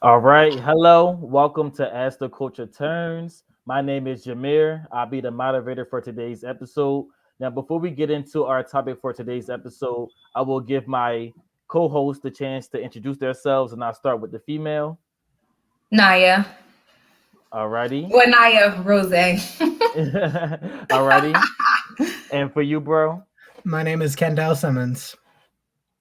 All right. Hello. Welcome to As the Culture Turns. My name is Jameer. I'll be the moderator for today's episode. Now, before we get into our topic for today's episode, I will give my co host the chance to introduce themselves, and I'll start with the female. Naya. All righty. Well, Naya Rose. All righty. And for you, bro. My name is Kendall Simmons.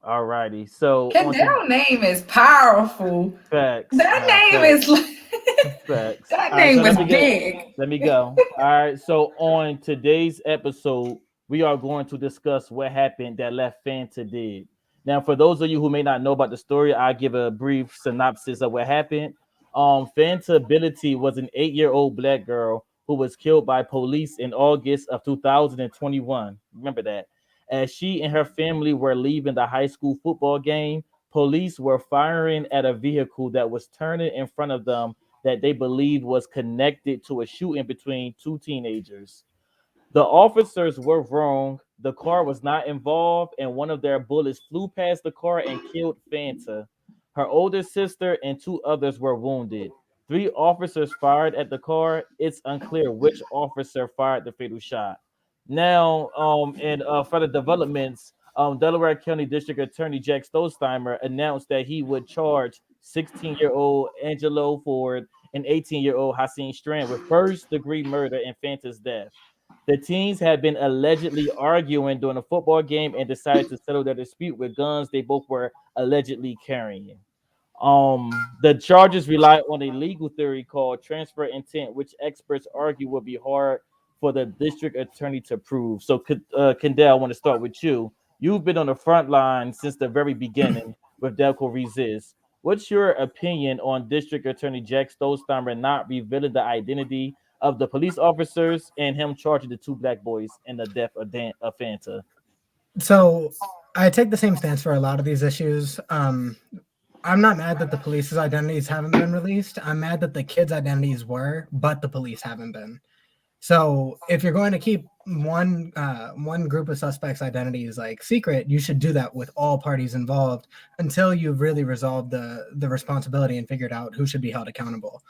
All righty. So, on to Kendall name is powerful. facts. That Nah, name facts. is like Facts. that All right, name so was big. let me go. All right, so on today's episode, we are going to discuss what happened that left Fanta dead. Now, for those of you who may not know about the story, I'll give a brief synopsis of what happened. Fanta Bility was an 8-year-old black girl who was killed by police in August of 2021. Remember that. As she and her family were leaving the high school football game, police were firing at a vehicle that was turning in front of them that they believed was connected to a shooting between two teenagers. The officers were wrong. The car was not involved, and one of their bullets flew past the car and killed Fanta. Her older sister and two others were wounded. Three officers fired at the car. It's unclear which officer fired the fatal shot. Now, in further developments, Delaware County District Attorney Jack Stolzheimer announced that he would charge 16-year-old Angelo Ford and 18-year-old Hassan Strand with first-degree murder in Fanta's death. The teens had been allegedly arguing during a football game and decided to settle their dispute with guns they both were allegedly carrying. The charges rely on a legal theory called transfer intent, which experts argue will be hard for the district attorney to prove. So, Kendall, I want to start with you. You've been on the front line since the very beginning with Delco Resist. What's your opinion on District Attorney Jack Stolzheimer not revealing the identity of the police officers and him charging the two black boys in the death of Fanta? So I take the same stance for a lot of these issues. I'm not mad that the police's identities haven't been released. I'm mad that the kids' identities were, but the police haven't been. So if you're going to keep one group of suspects' identities like secret, you should do that with all parties involved until you've really resolved the responsibility and figured out who should be held accountable.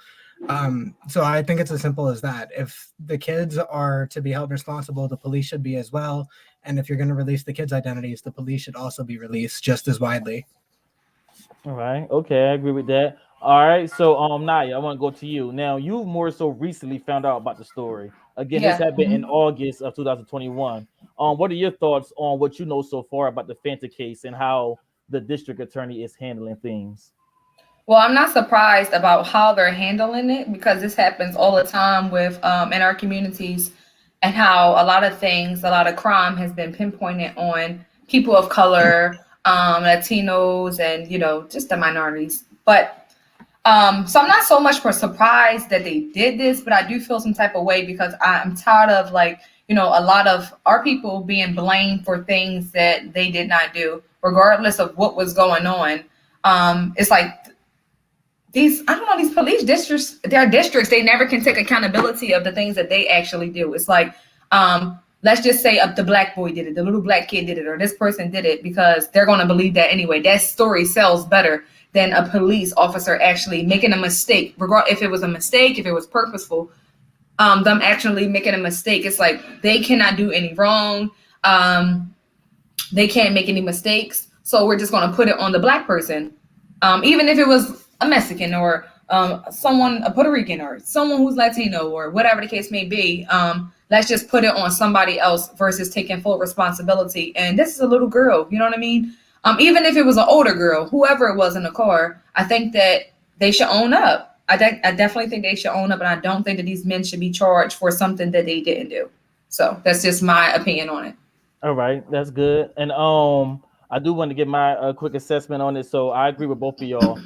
So I think it's as simple as that. If the kids are to be held responsible, the police should be as well. And if you're going to release the kids' identities, the police should also be released just as widely. All right. Okay, I agree with that. All right. So, Naya, I want to go to you. Now, you more so recently found out about the story. Again, this Yeah. happened in August of 2021. What are your thoughts on what you know so far about the Fanta case and how the district attorney is handling things? Well, I'm not surprised about how they're handling it because this happens all the time with in our communities, and how a lot of things, a lot of crime has been pinpointed on people of color, Latinos, and just the minorities. But so I'm not so much for surprised that they did this, but I do feel some type of way because I'm tired of, like, a lot of our people being blamed for things that they did not do, regardless of what was going on. It's like these, I don't know, these police districts, their districts, they never can take accountability of the things that they actually do. It's like, let's just say the black boy did it, the little black kid did it, or this person did it, because they're going to believe that anyway. That story sells better than a police officer actually making a mistake, if it was a mistake, if it was purposeful. Them actually making a mistake, it's like they cannot do any wrong. They can't make any mistakes, so we're just going to put it on the black person, even if it was a Mexican, or someone, a Puerto Rican, or someone who's Latino, or whatever the case may be. Let's just put it on somebody else versus taking full responsibility. And this is a little girl, you know what I mean? Even if it was an older girl, whoever it was in the car, I think that they should own up. I definitely think they should own up, and I don't think that these men should be charged for something that they didn't do. So that's just my opinion on it. All right, that's good. And I do want to get my quick assessment on it. So I agree with both of y'all.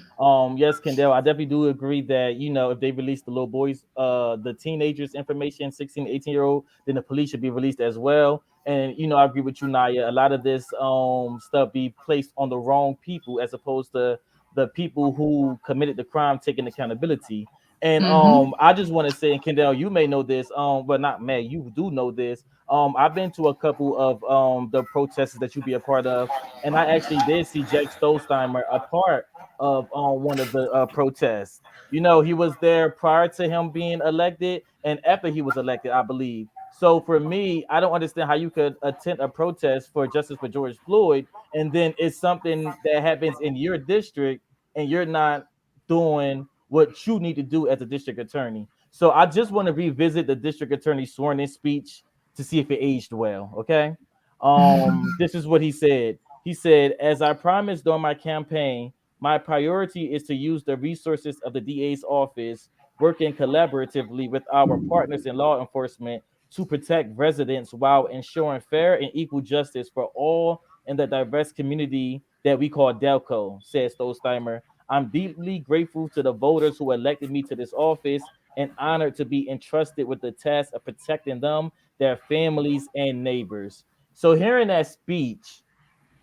Yes, Kendall, I definitely do agree that if they release the little boys, the teenagers' information, 16, 18-year-old, then the police should be released as well. And I agree with you, Naya. A lot of this stuff be placed on the wrong people as opposed to the people who committed the crime taking accountability. And Mm-hmm. I just want to say, and Kendall, you may know this, but not Meg, you do know this. I've been to a couple of the protests that you be a part of, and I actually did see Jake Stolzheimer a part of one of the protests. You know, he was there prior to him being elected and after he was elected, I believe. So for me, I don't understand how you could attend a protest for justice for George Floyd, and then it's something that happens in your district, and you're not doing what you need to do as a district attorney. So I just want to revisit the district attorney's sworn in speech to see if it aged well. Okay. This is what he said. He said, as I promised during my campaign, my priority is to use the resources of the DA's office, working collaboratively with our partners in law enforcement to protect residents while ensuring fair and equal justice for all in the diverse community that we call Delco, said Stolzheimer. I'm deeply grateful to the voters who elected me to this office and honored to be entrusted with the task of protecting them, their families, and neighbors. So, hearing that speech,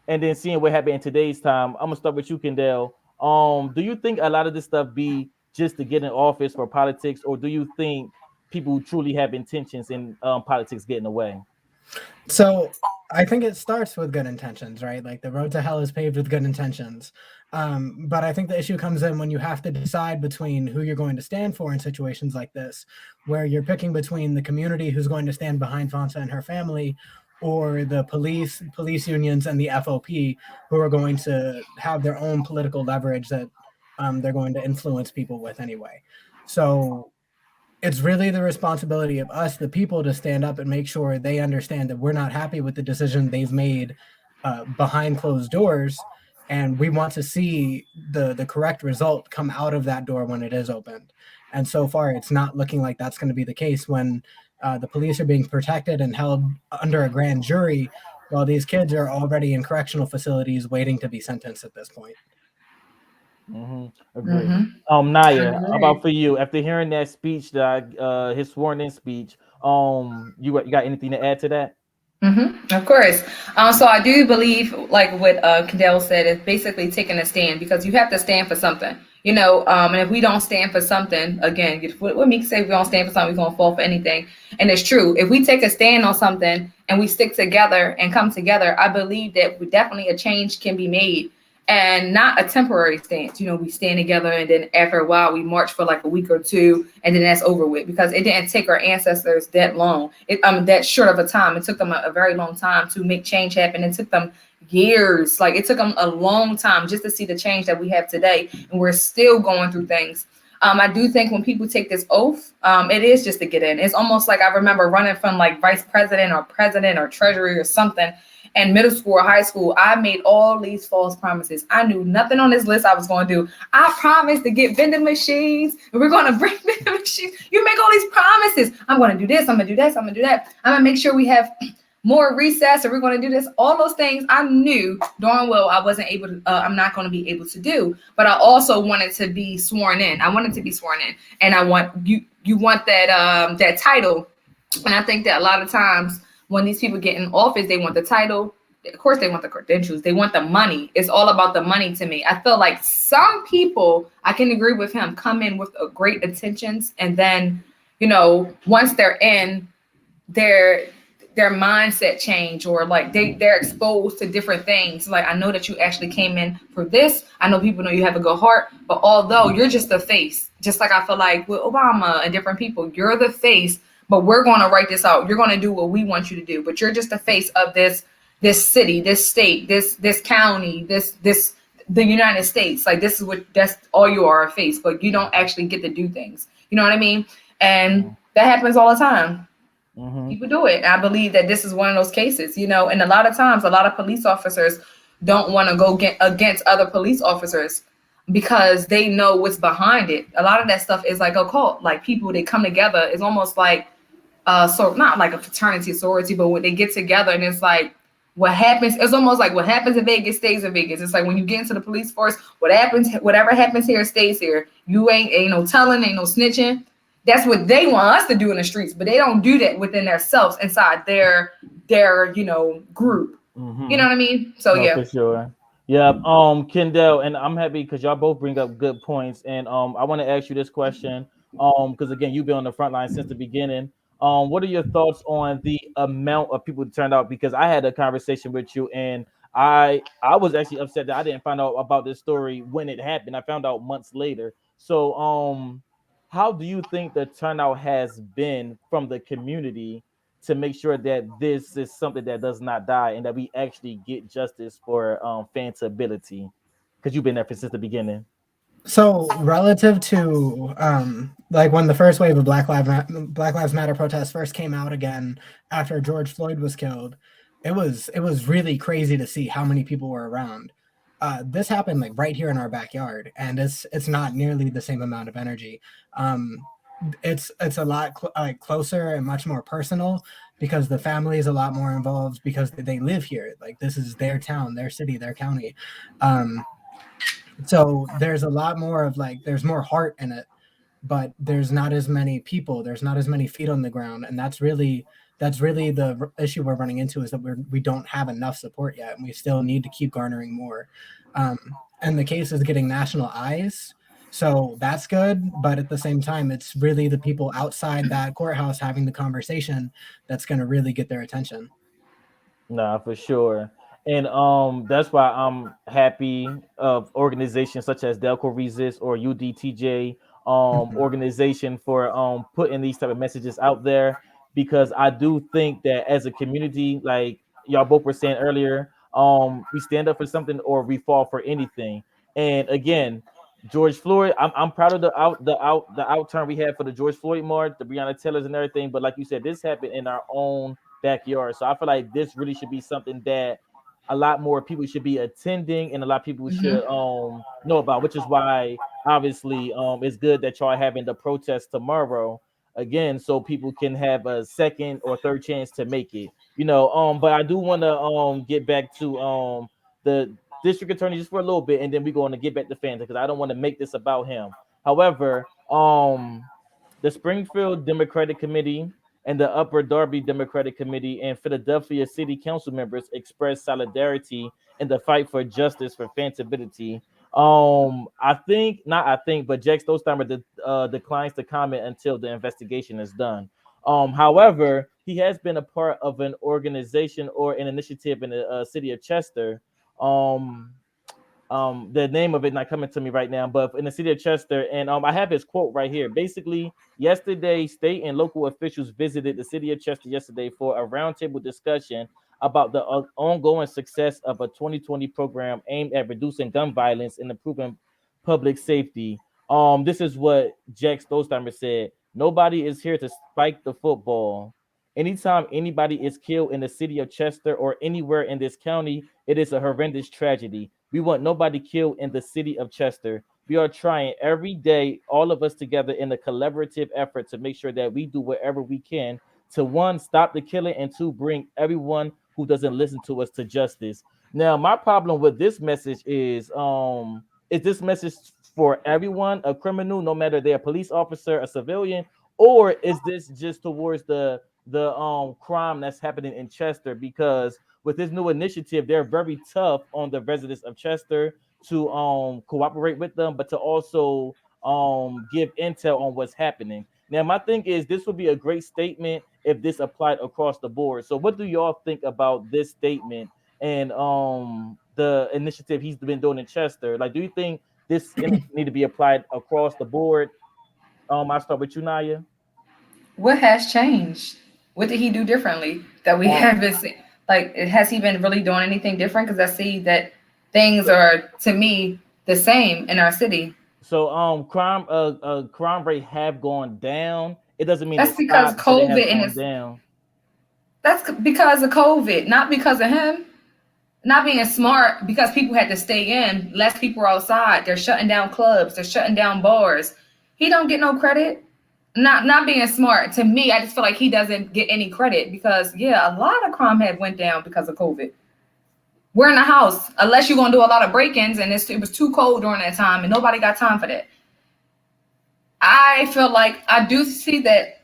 and then seeing what happened in today's time, I'm gonna start with you, Kendall. Do you think a lot of this stuff be just to get in office for politics, or do you think people truly have intentions in politics getting away? So I think it starts with good intentions, right? Like the road to hell is paved with good intentions. But I think the issue comes in when you have to decide between who you're going to stand for in situations like this, where you're picking between the community who's going to stand behind Fanta and her family, or the police unions, and the FOP who are going to have their own political leverage that they're going to influence people with anyway. So it's really the responsibility of us, the people, to stand up and make sure they understand that we're not happy with the decision they've made behind closed doors, and we want to see the correct result come out of that door when it is opened. And so far, it's not looking like that's going to be the case when the police are being protected and held under a grand jury, while these kids are already in correctional facilities waiting to be sentenced at this point. Agree. Mm-hmm. I Naya, how about agree. for you? After hearing that speech, that his sworn in speech, you got anything to add to that? Of course. So I do believe, like what Kendall said, is basically taking a stand because you have to stand for something, you know. And if we don't stand for something, again, what Meek say, we don't stand for something, we're gonna fall for anything. And it's true. If we take a stand on something and we stick together and come together, I believe that definitely a change can be made, and not a temporary stance. You know, we stand together and then after a while we march for like a week or two and then that's over with because it didn't take our ancestors that long. That short of a time. It took them a very long time to make change happen. It took them years. Like it took them a long time just to see the change that we have today, and we're still going through things. I do think when people take this oath, it is just to get in. It's almost like I remember running from like vice president or treasury or something in middle school or high school. I made all these false promises. I knew nothing on this list I was going to do. I promised to get vending machines, and we're going to bring vending machines. You make all these promises. I'm going to do this. I'm going to do this. I'm going to do that. I'm going to make sure we have more recess, or we're going to do this. All those things I knew darn well I wasn't able to. I'm not going to be able to do. But I also wanted to be sworn in. I wanted to be sworn in, and I want you. You want that title, and I think that a lot of times when these people get in office, they want the title. Of course, they want the credentials. They want the money. It's all about the money to me. I feel like some people, I can agree with him, come in with great intentions, and then, you know, once they're in, their their mindset change, or like they're exposed to different things. Like, I know that you actually came in for this. I know people know you have a good heart, but although you're just the face, just like I feel like with Obama and different people, you're the face, but we're going to write this out. You're going to do what we want you to do, but you're just the face of this city, this state, this county, this the United States. Like, this is what, that's all you are, a face, but you don't actually get to do things. You know what I mean? And that happens all the time. Mm-hmm. People do it. I believe that this is one of those cases, you know, and a lot of times, a lot of police officers don't want to go get against other police officers because they know what's behind it. A lot of that stuff is like a cult, like people, they come together. It's almost like, so not like a fraternity, sorority, but when they get together and it's like, what happens, it's almost like what happens in Vegas stays in Vegas. It's like when you get into the police force, whatever happens here stays here. You ain't no telling, ain't no snitching. That's what they want us to do in the streets, but they don't do that within themselves inside their group. You Mm-hmm. know what I mean? So No, yeah. for sure. Yeah. Kendall, and I'm happy because y'all both bring up good points. And I want to ask you this question. Because again, you've been on the front line since the beginning. What are your thoughts on the amount of people that turned out? Because I had a conversation with you, and I was actually upset that I didn't find out about this story when it happened. I found out months later. So how do you think the turnout has been from the community to make sure that this is something that does not die and that we actually get justice for Fanta Ability? Because you've been there since the beginning. So relative to like when the first wave of Black Lives Matter protests first came out again after George Floyd was killed, it was really crazy to see how many people were around. This happened like right here in our backyard, and it's not nearly the same amount of energy. Um, it's a lot like closer and much more personal because the family is a lot more involved because they live here. Like this is their town, their city, their county. Um, so there's a lot more of like there's more heart in it, but there's not as many people, there's not as many feet on the ground, and that's really the issue we're running into, is that we don't have enough support yet, and we still need to keep garnering more. And the case is getting national eyes, so that's good, but at the same time it's really the people outside that courthouse having the conversation that's going to really get their attention. Nah, for sure. And that's why I'm happy of organizations such as Delco Resist or UDTJ Mhm. organization for putting these type of messages out there, because I do think that as a community, like y'all both were saying earlier, we stand up for something or we fall for anything. And again, George Floyd, I'm proud of the outturn we had for the George Floyd march, the Breonna Taylors and everything. But like you said, this happened in our own backyard. So I feel like this really should be something that a lot more people should be attending and a lot of people should Hmm. know about, which is why obviously it's good that y'all are having the protest tomorrow again, so people can have a second or third chance to make it. But I do want to get back to the district attorney just for a little bit, and then we're going to get back to Fanta because I don't want to make this about him. However, the Springfield Democratic Committee and the Upper Darby Democratic Committee and Philadelphia City Council members expressed solidarity in the fight for justice for Fantability. I think, not I think, but Jack Stolzheimer declines to comment until the investigation is done. However, he has been a part of an organization or an initiative in the city of Chester. Um, the name of it not coming to me right now, but in the city of Chester, and I have his quote right here. Basically, yesterday, state and local officials visited the city of Chester yesterday for a roundtable discussion about the ongoing success of a 2020 program aimed at reducing gun violence and improving public safety. This is what Jack Stolzheimer said. Nobody is here to spike the football. Anytime anybody is killed in the city of Chester or anywhere in this county, it is a horrendous tragedy. We want nobody killed in the city of Chester. We are trying every day, all of us together, in a collaborative effort to make sure that we do whatever we can to, one, stop the killing, and two, bring everyone who doesn't listen to us to justice. Now, my problem with this message is this message for everyone, a criminal, no matter they're a police officer, a civilian, or is this just towards the crime that's happening in Chester? Because with this new initiative, they're very tough on the residents of Chester to cooperate with them, but to also give intel on what's happening. Now, my thing is this would be a great statement if this applied across the board. So, what do y'all think about this statement and the initiative he's been doing in Chester? Like, do you think this need to be applied across the board? I'll start with you, Naya. What has changed? What did he do differently that we Um, haven't seen? Like, has he been really doing anything different? Because I see that things are, to me, the same in our city. So crime rate have gone down. It doesn't mean it That's because stopped, but it has COVID and gone it's down. that's because of COVID, not because of him. Not being smart because people had to stay in. Less people are outside. They're shutting down clubs. They're shutting down bars. He don't get no credit. Not being smart. To me, I just feel like he doesn't get any credit because yeah, a lot of crime had went down because of COVID. We're in the house unless you're gonna do a lot of break-ins, and it was too cold during that time, and nobody got time for that. I feel like I do see that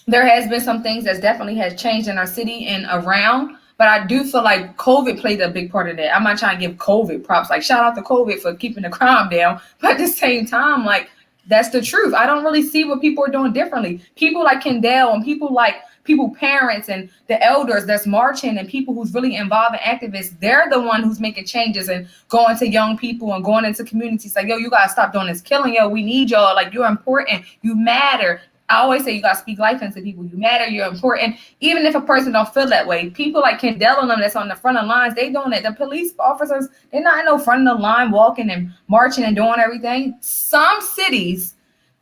there has been some things that definitely has changed in our city and around, but I do feel like COVID played a big part of that. I'm not trying to give COVID props, like shout out to COVID for keeping the crime down, but at the same time, like That's the truth. I don't really see what people are doing differently. People like Kendall and people like people parents and the elders that's marching and people who's really involved in activists, they're the one who's making changes and going to young people and going into communities like, yo, you gotta stop doing this killing. Yo, we need y'all. Like, you're important. You matter. I always say you gotta speak life into people. You matter. You're important. Even if a person don't feel that way, people like Kendall and them that's on the front of the lines, they doing it. The police officers, they're not in no front of the line walking and marching and doing everything. Some cities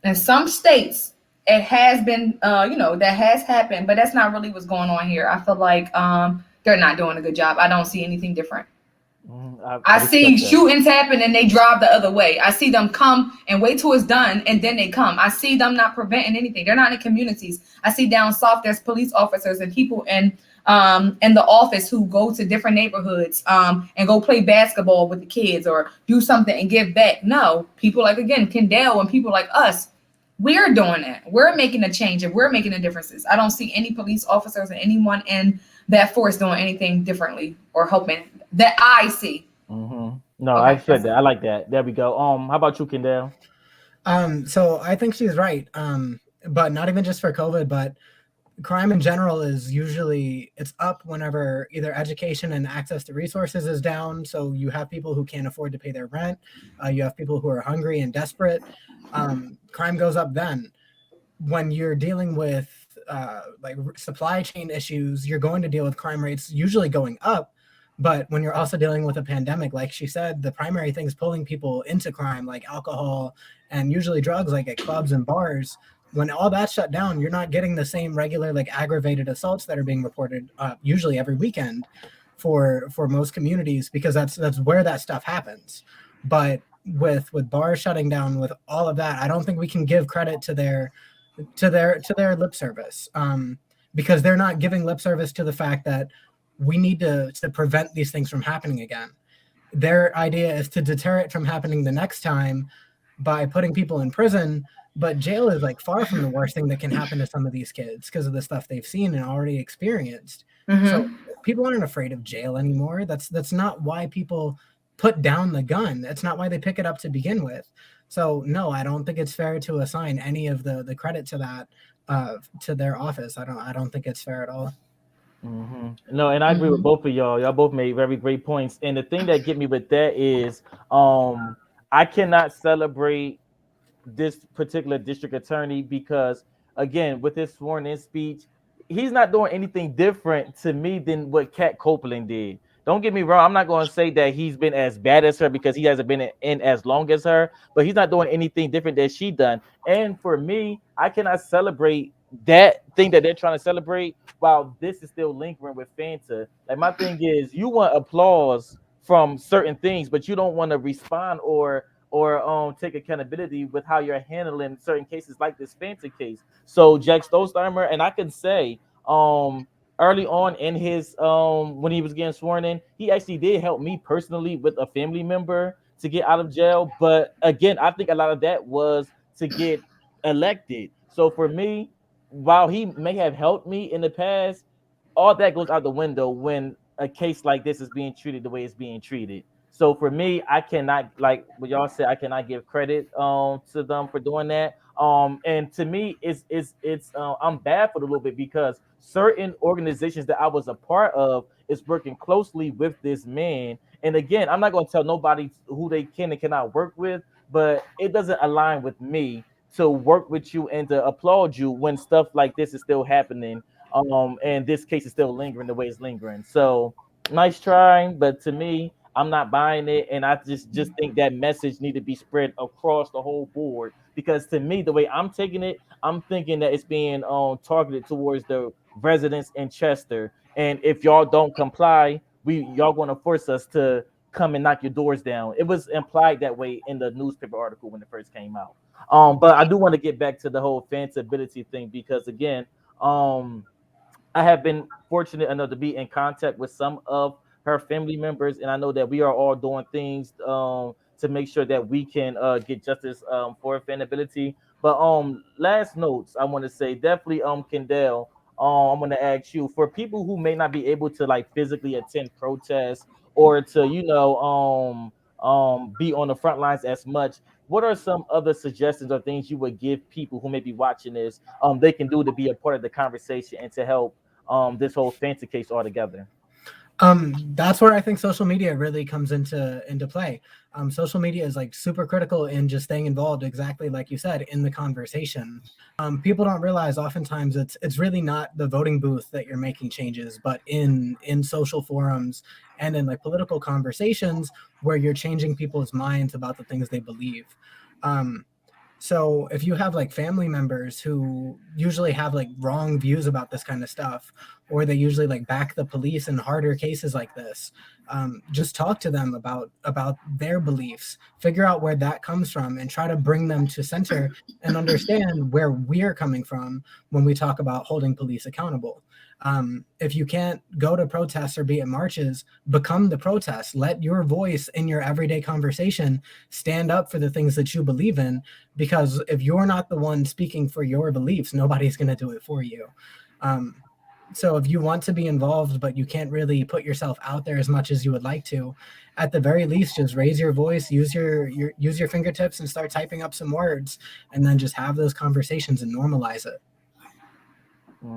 and some states, it has been, that has happened, but that's not really what's going on here. I feel like they're not doing a good job. I don't see anything different. I I see respect that. shootings happen and they drive the other way. I see them come and wait till it's done and then they come. I see them not preventing anything. They're not in communities. I see down south there's police officers and people in the office who go to different neighborhoods and go play basketball with the kids or do something and give back. No, people like again Kendall and people like us, we're doing it. We're making a change and we're making a differences. I don't see any police officers or anyone in that force doing anything differently or helping that I see. No, I Okay, said that's that. it. I like that. There we go. How about you, Kendall? So I think she's right. But not even just for COVID, but crime in general is usually it's up whenever either education and access to resources is down. So you have people who can't afford to pay their rent. You have people who are hungry and desperate. Crime goes up then. When you're dealing with like supply chain issues, you're going to deal with crime rates usually going up. But when you're also dealing with a pandemic, like she said, the primary things pulling people into crime, like alcohol and usually drugs, like at clubs and bars, when all that's shut down, you're not getting the same regular, like aggravated assaults that are being reported usually every weekend for most communities because that's where that stuff happens. But with bars shutting down, with all of that, I don't think we can give credit to their lip service because they're not giving lip service to the fact that we need to prevent these things from happening again. Their idea is to deter it from happening the next time by putting people in prison, but jail is like far from the worst thing that can happen to some of these kids because of the stuff they've seen and already experienced. So Mm-hmm. people aren't afraid of jail anymore. That's not why people put down the gun. That's not why they pick it up to begin with. So no, I don't think it's fair to assign any of the credit to that to their office. I don't think it's fair at all. No, and I agree with Mm-hmm. both of y'all. Y'all both made very great points. And the thing that get me with that is, I cannot celebrate this particular district attorney because again with his sworn in speech he's not doing anything different to me than what Kat Copeland did. Don't get me wrong, I'm not going to say that he's been as bad as her because he hasn't been in as long as her, but he's not doing anything different that she done. And for me, I cannot celebrate that thing that they're trying to celebrate while this is still lingering with Fanta. Like my thing is you want applause from certain things but you don't want to respond or take accountability with how you're handling certain cases like this Fanta case. So Jack Stolzheimer, and I can say, early on in his when he was getting sworn in, he actually did help me personally with a family member to get out of jail. But again, I think a lot of that was to get elected. So for me, while he may have helped me in the past, all that goes out the window when a case like this is being treated the way it's being treated. So for me, I cannot like what y'all said. I cannot give credit to them for doing that. And to me, it's I'm bad for it a little bit because certain organizations that I was a part of is working closely with this man. And again, I'm not going to tell nobody who they can and cannot work with, but it doesn't align with me to work with you and to applaud you when stuff like this is still happening. And this case is still lingering the way it's lingering. So nice trying, but to me, I'm not buying it, and I just think that message need to be spread across the whole board because to me, the way I'm taking it, I'm thinking that it's being targeted towards the residents in Chester, and if y'all don't comply, y'all going to force us to come and knock your doors down. It was implied that way in the newspaper article when it first came out. But I do want to get back to the whole Fanta Bility thing because again, um I have been fortunate enough to be in contact with some of her family members, and I know that we are all doing things to make sure that we can get justice for offendability. But last notes I want to say definitely Kendall. I'm going to ask you for people who may not be able to like physically attend protests or to be on the front lines as much. what are some other suggestions or things you would give people who may be watching this they can do to be a part of the conversation and to help this whole fancy case altogether? That's where I think social media really comes into play. Social media is like super critical in just staying involved, exactly like you said, in the conversation. People don't realize oftentimes it's really not the voting booth that you're making changes, but in social forums and in like political conversations where you're changing people's minds about the things they believe. Um, so if you have like family members who usually have like wrong views about this kind of stuff, or they usually like back the police in harder cases like this, just talk to them about their beliefs, figure out where that comes from, and try to bring them to center and understand where we're coming from when we talk about holding police accountable. If you can't go to protests or be at marches, become the protest. Let your voice in your everyday conversation stand up for the things that you believe in, because if you're not the one speaking for your beliefs, nobody's going to do it for you. So if you want to be involved but you can't really put yourself out there as much as you would like to, at the very least just raise your voice, use your fingertips and start typing up some words, and then just have those conversations and normalize it.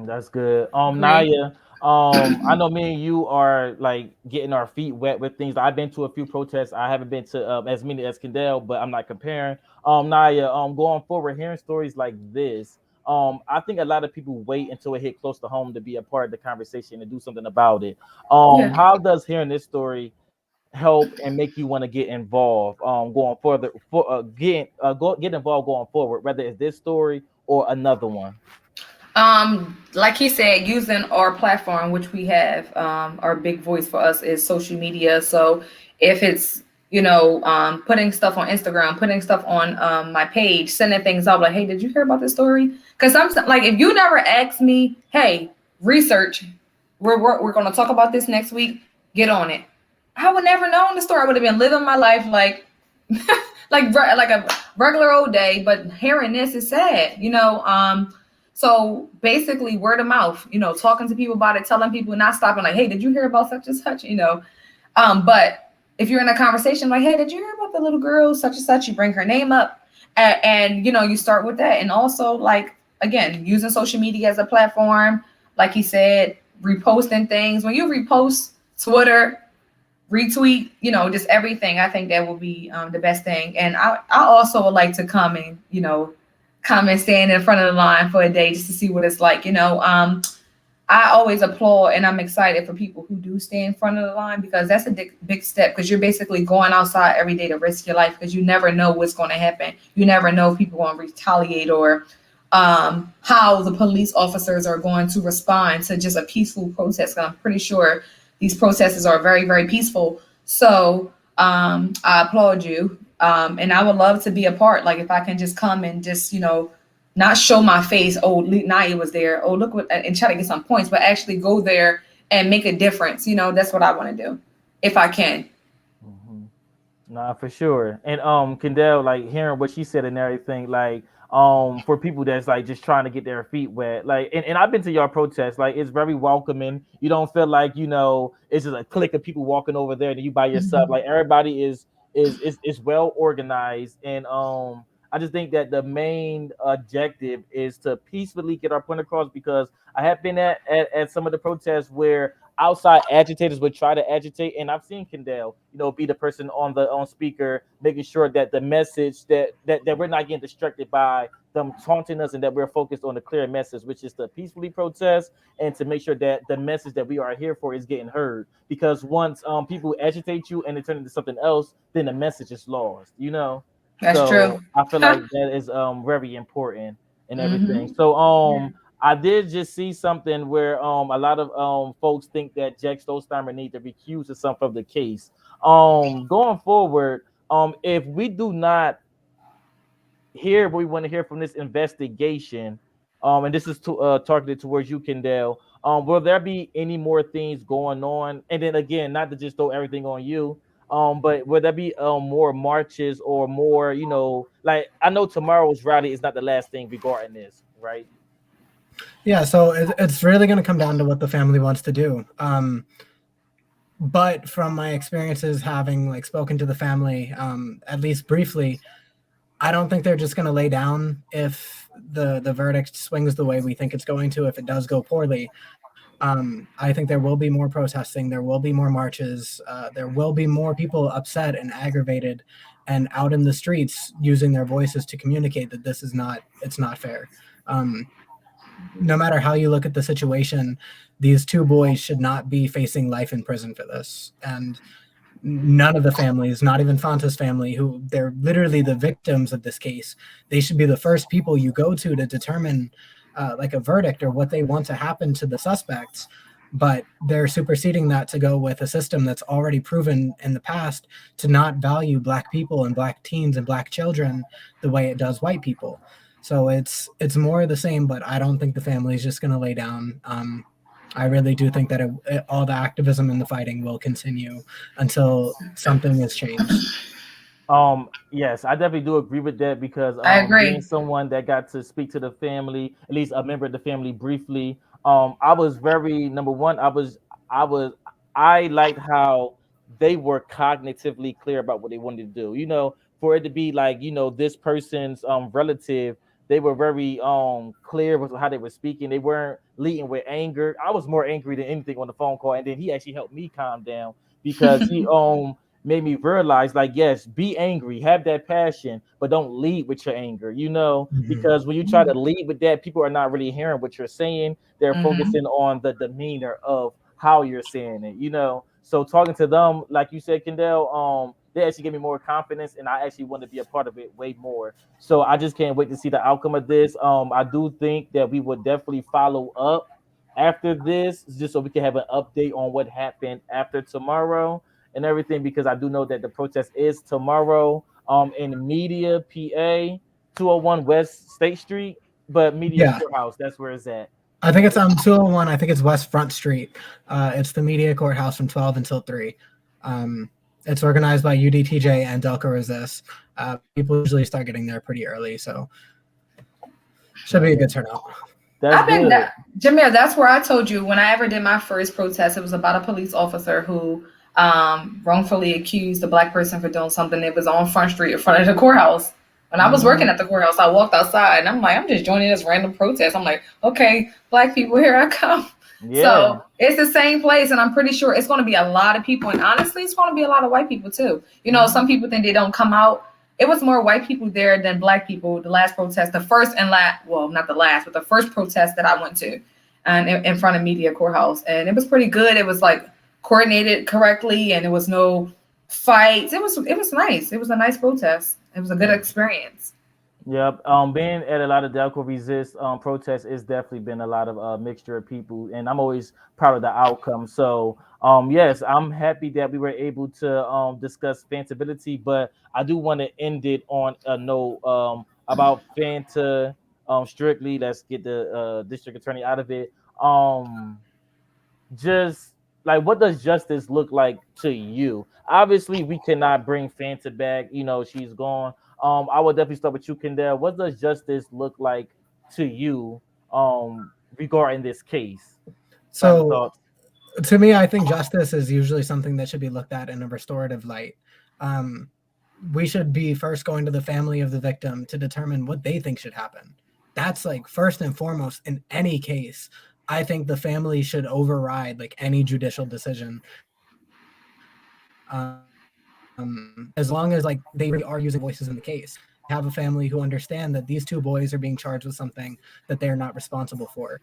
That's good. Agree. Naya, I know me and you are like getting our feet wet with things. I've been to a few protests. I haven't been to as many as Kendall, but I'm not comparing. Naya, going forward, hearing stories like this, I think a lot of people wait until it hit close to home to be a part of the conversation and do something about it. Yeah. How does hearing this story help and make you want to get involved going further for get involved going forward, whether it's this story or another one? Like he said, using our platform, which we have, our big voice for us is social media. So if it's, putting stuff on Instagram, putting stuff on my page, sending things out like, hey, did you hear about this story? Because I'm like, if you never ask me, hey, research, we're going to talk about this next week, get on it. I would never known the story. I would have been living my life like like a regular old day, but hearing this is sad, so basically word of mouth, talking to people about it, telling people, not stopping like, hey, did you hear about such and such, but if you're in a conversation like, hey, did you hear about the little girl such and such, you bring her name up, and you start with that. And also, like, again, using social media as a platform, like he said, reposting things. When you repost Twitter, retweet, just everything, I think that will be the best thing. And I also would like to come and, come and stand in front of the line for a day just to see what it's like. I always applaud and I'm excited for people who do stay in front of the line, because that's a big step, because you're basically going outside every day to risk your life, because you never know what's going to happen. You never know if people are going to retaliate, or how the police officers are going to respond to just a peaceful protest. I'm pretty sure these protesters are very, very peaceful. So I applaud you. And I would love to be a part. Like, if I can just come and just, not show my face, oh, Naya was there, oh, look what, and try to get some points, but actually go there and make a difference. That's what I want to do if I can. Mhm. Nah, for sure. And Kendall, like hearing what she said and everything, like for people that's like just trying to get their feet wet, like and I've been to your protests, like it's very welcoming. You don't feel like, it's just a clique of people walking over there and you by yourself. Mhm. Like everybody is well organized. And I just think that the main objective is to peacefully get our point across, because I have been at some of the protests where outside agitators would try to agitate, and I've seen Kendall, be the person on the on speaker, making sure that the message that we're not getting distracted by them taunting us, and that we're focused on the clear message, which is to peacefully protest and to make sure that the message that we are here for is getting heard. Because once people agitate you and it turns into something else, then the message is lost. That's true. So I feel like that is very important and everything. Hmm. So I did just see something where a lot of folks think that Jack Stolzheimer need to recuse himself of the case. Going forward, if we do not hear what we want to hear from this investigation, and this is targeted towards you, Kendall. Will there be any more things going on? And then again, not to just throw everything on you, but will there be more marches or more, like I know tomorrow's rally is not the last thing regarding this, right? Yeah, so it's really going to come down to what the family wants to do. But from my experiences having like spoken to the family, at least briefly, I don't think they're just going to lay down if the verdict swings the way we think it's going to. If it does go poorly, I think there will be more protesting. There will be more marches. There will be more people upset and aggravated, and out in the streets using their voices to communicate that this is not. It's not fair. Um, no matter how you look at the situation, these two boys should not be facing life in prison for this. And none of the families, not even Fanta's family, who they're literally the victims of this case, they should be the first people you go to determine like a verdict or what they want to happen to the suspects. But they're superseding that to go with a system that's already proven in the past to not value black people and black teens and black children the way it does white people. So it's more of the same, but I don't think the family is just going to lay down. I really do think that all the activism and the fighting will continue until something is changed. Yes, I definitely do agree with that because I being agree. someone that got to speak to the family, at least a member of the family briefly, I was very number one, I was I liked how they were cognitively clear about what they wanted to do. For it to be like, this person's relative, they were very clear with how they were speaking. They weren't leading with anger. I was more angry than anything on the phone call, and then he actually helped me calm down because he made me realize, like, yes, be angry, have that passion, but don't lead with your anger, Mhm. because when you try to lead with that, people are not really hearing what you're saying. They're Hmm. focusing on the demeanor of how you're saying it. So talking to them, like you said, Kendall, they actually gave me more confidence, and I actually want to be a part of it way more. So I just can't wait to see the outcome of this. I do think that we would definitely follow up after this, just so we can have an update on what happened after tomorrow and everything, because I do know that the protest is tomorrow in Media, PA, 201 West State Street, but Media Yeah, Courthouse, that's where it's at. I think it's on 201. I think it's West Front Street. It's the media courthouse from 12 until 3. Um, it's organized by UDTJ and Delco Resist. People usually start getting there pretty early, so should No, be a good turnout. that's I've been good. that Jameer, that's where I told you when I ever did my first protest, it was about a police officer who wrongfully accused a black person for doing something that was on Front Street in front of the courthouse. When I was working Hmm. at the courthouse, I walked outside and I'm like, I'm just joining this random protest. I'm like, okay, black people, here I come. Yeah. So it's the same place, and I'm pretty sure it's going to be a lot of people. And honestly, it's going to be a lot of white people too. Hmm. Some people think they don't come out. It was more white people there than black people. The last protest, the first and last, well, not the last, but the first protest that I went to, and in front of Media Courthouse, and it was pretty good. It was like coordinated correctly, and there was no fights. It was nice. It was a nice protest. It was a good experience. Yep. Being at a lot of Delco Resist protests, it's definitely been a lot of mixture of people, and I'm always proud of the outcome. So, yes, I'm happy that we were able to discuss Fantability, but I do want to end it on a note about Fanta strictly. Let's get the district attorney out of it. Um, just like, what does justice look like to you? Obviously, we cannot bring Fanta back. She's gone. I would definitely start with you, Kendall. What does justice look like to you regarding this case? Final So thoughts. to me, I think justice is usually something that should be looked at in a restorative light. Um, we should be first going to the family of the victim to determine what they think should happen. That's like first and foremost in any case. I think the family should override like any judicial decision. As long as like they really are using voices in the case. They have a family who understand that these two boys are being charged with something that they are not responsible for.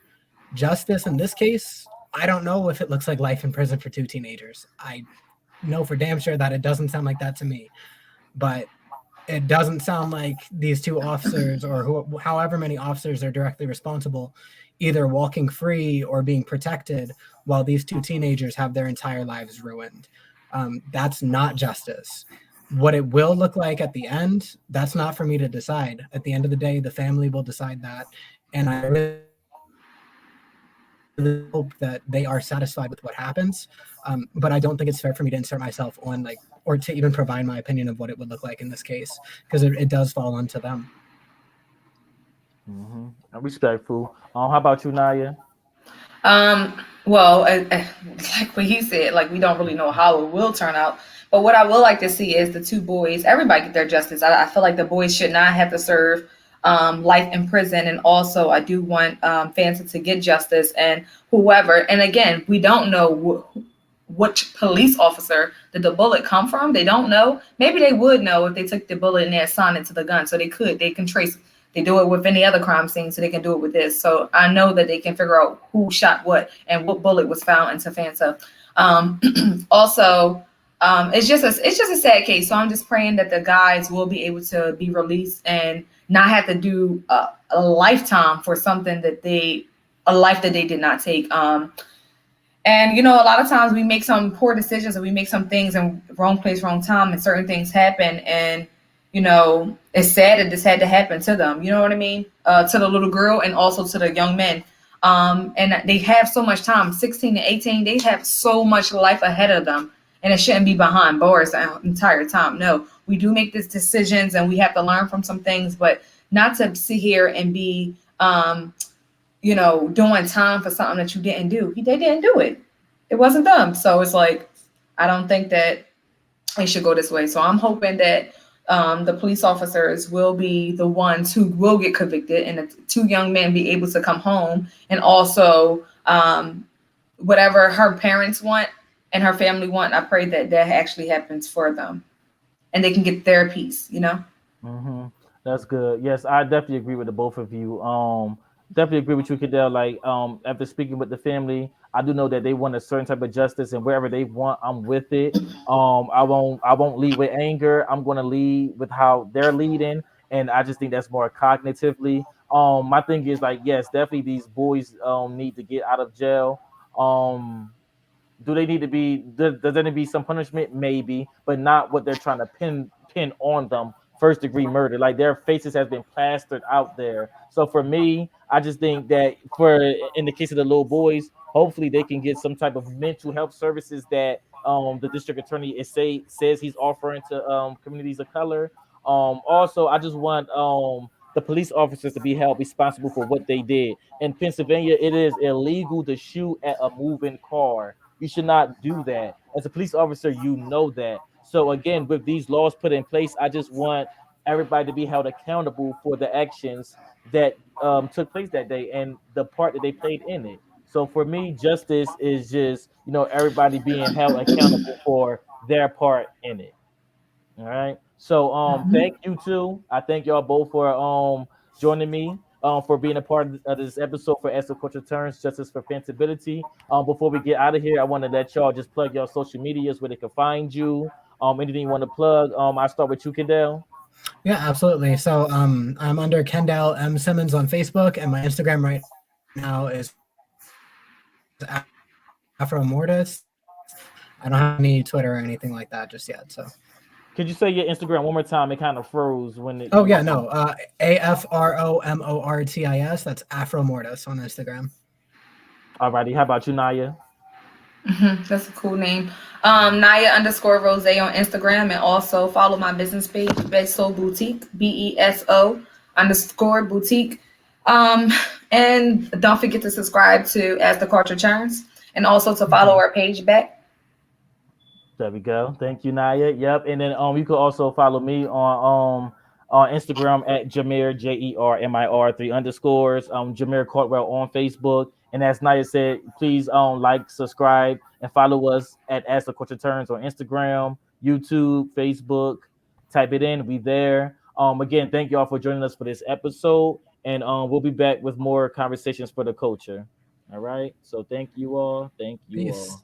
Justice in this case, I don't know if it looks like life in prison for two teenagers. I know for damn sure that it doesn't sound like that to me. But it doesn't sound like these two officers or however many officers are directly responsible either walking free or being protected while these two teenagers have their entire lives ruined. That's not justice. What it will look like at the end, that's not for me to decide. At the end of the day, the family will decide that. And I really hope that they are satisfied with what happens. But I don't think it's fair for me to insert myself on like, or to even provide my opinion of what it would look like in this case, because it does fall onto them. Respectful. How about you, Naya? Well, like what he said, like we don't really know how it will turn out But what I would like to see is the two boys, everybody get their justice. I feel like the boys should not have to serve life in prison. And also, I do want Fanta to get justice and whoever. And again, we don't know which police officer did the bullet come from. They don't know. Maybe they would know if they took the bullet and they assigned it to the gun. So they can trace. They do it with any other crime scene, so they can do it with this. So I know that they can figure out who shot what and what bullet was found into Fanta. Um, also, it's just a sad case. So I'm just praying that the guys will be able to be released and not have to do a lifetime for something that a life that they did not take. And a lot of times we make some poor decisions and we make some things in wrong place, wrong time, and certain things happen. And it's sad that this had to happen to them. You know what I mean? To the little girl and also to the young men. And they have so much time, 16 to 18. They have so much life ahead of them, and it shouldn't be behind bars the entire time. No, we do make these decisions, and we have to learn from some things, but not to sit here and be doing time for something that you didn't do. They didn't do it. It wasn't them. So it's like, I don't think that it should go this way. So I'm hoping that the police officers will be the ones who will get convicted and the two young men be able to come home. And also, whatever her parents want and her family want, I pray that that actually happens for them and they can get their peace. Hmm. That's good. Yes, I definitely agree with the both of you. Definitely agree with you, Cadell. Like, after speaking with the family, I do know that they want a certain type of justice, and wherever they want, I'm with it. I won't lead with anger. I'm going to lead with how they're leading, and I just think that's more cognitively. My thing is like, yes, definitely these boys need to get out of jail. Um, do they need to be? Does there need to be some punishment? Maybe, but not what they're trying to pin on them. First degree murder, like their faces has been plastered out there. So for me, I just think that for in the case of the little boys, hopefully they can get some type of mental health services that the district attorney says he's offering to communities of color. Also, I just want the police officers to be held responsible for what they did. In Pennsylvania, it is illegal to shoot at a moving car. You should not do that. As a police officer, you know that. So again, with these laws put in place, I just want everybody to be held accountable for the actions that took place that day and the part that they played in it. So for me, justice is just everybody being held accountable for their part in it. All right. So thank you too. I thank y'all both for joining me for being a part of this episode for As the Culture Turns Justice for Fantability. Before we get out of here, I want to let y'all just plug your social medias where they can find you. Anything you want to plug? I start with you, Kendall. Yeah, absolutely. So I'm under Kendall M. Simmons on Facebook, and my Instagram right now is Afro Mortis. I don't have any Twitter or anything like that just yet. So Could you say your Instagram one more time? It kind of froze when it oh when yeah, you. no, AFROMORTIS. That's Afro Mortis on Instagram. Alrighty. How about you, Naya? That's a cool name. Naya underscore Rose on Instagram, and also follow my business page, Beso Boutique, BESO underscore boutique. Um, and don't forget to subscribe to As the Culture Churns, and also to follow Mhm. our page back. There we go. Thank you, Naya. Yep. And then you can also follow me on Instagram at Jameer JERMIR three underscores. Jameer Courtwell on Facebook. And as Naya said, please like, subscribe, and follow us at Ask the Culture Turns on Instagram, YouTube, Facebook. Type it in. We there. Again, thank y'all for joining us for this episode. And we'll be back with more conversations for the culture. All right. So thank you all. Thank you Peace. all.